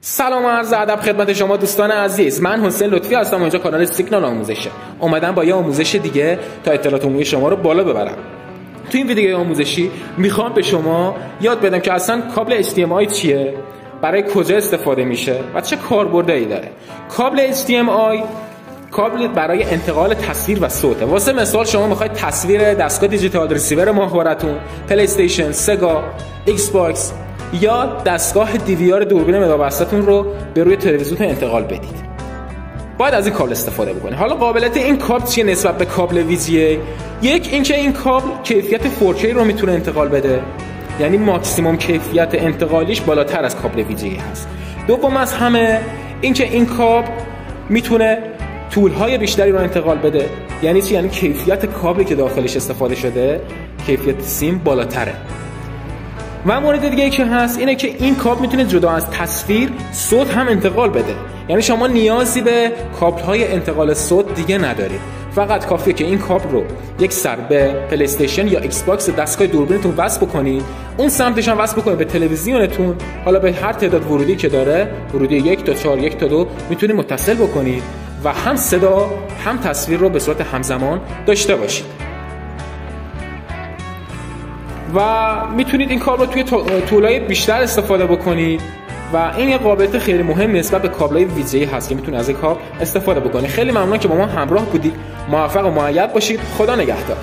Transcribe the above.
سلام و عرض ادب خدمت شما دوستان عزیز. من حسین لطفی هستم و اینجا کانال سیگنال آموزشه. اومدم با یه آموزش دیگه تا اطلاعات عمومی شما رو بالا ببرم. تو این ویدیو آموزشی میخوام به شما یاد بدم که اصلا کابل HDMI چیه، برای کجا استفاده میشه و چه کاربردی داره. کابل HDMI کابل برای انتقال تصویر و صوته. واسه مثال شما میخواید تصویر دستگاه دیجیتال ریسیور ماهوارتون، پلی استیشن، سگا، ایکس باکس یا دستگاه DVR دوربین مداربستتون رو به روی تلویزیون انتقال بدید. باید از این کابل استفاده بکنید. حالا قابلیت این کابل چیه نسبت به کابل VGA؟ یک، اینکه این کابل کیفیت 4K رو میتونه انتقال بده، یعنی ماکسیموم کیفیت انتقالیش بالاتر از کابل VGA هست. دوم از همه اینکه این کابل میتونه طول‌های بیشتری رو انتقال بده. یعنی چی؟ یعنی کیفیت کابلی که داخلش استفاده شده، کیفیت سیم بالاتره. و مورد دیگه که هست اینه که این کابل میتونه جدا از تصویر صوت هم انتقال بده. یعنی شما نیازی به کابل‌های انتقال صوت دیگه ندارید. فقط کافیه که این کابل رو یک سر به پلی استیشن یا ایکس باکس دستگاه دوربینتون وصل بکنید، اون سمتش هم وصل بکنید به تلویزیونتون. حالا به هر تعداد ورودی که داره، ورودی 1 تا 4 1 تا 2 میتونید متصل بکنید و هم صدا هم تصویر رو به صورت همزمان داشته باشید. و میتونید این کابل رو توی طولای بیشتر استفاده بکنید و این یه قابلیت خیلی مهم نسبت به کابل‌های VGA هست که میتونید از این کابل استفاده بکنید. خیلی ممنون که با ما همراه بودید. موفق و مؤید باشید. خدا نگهدار.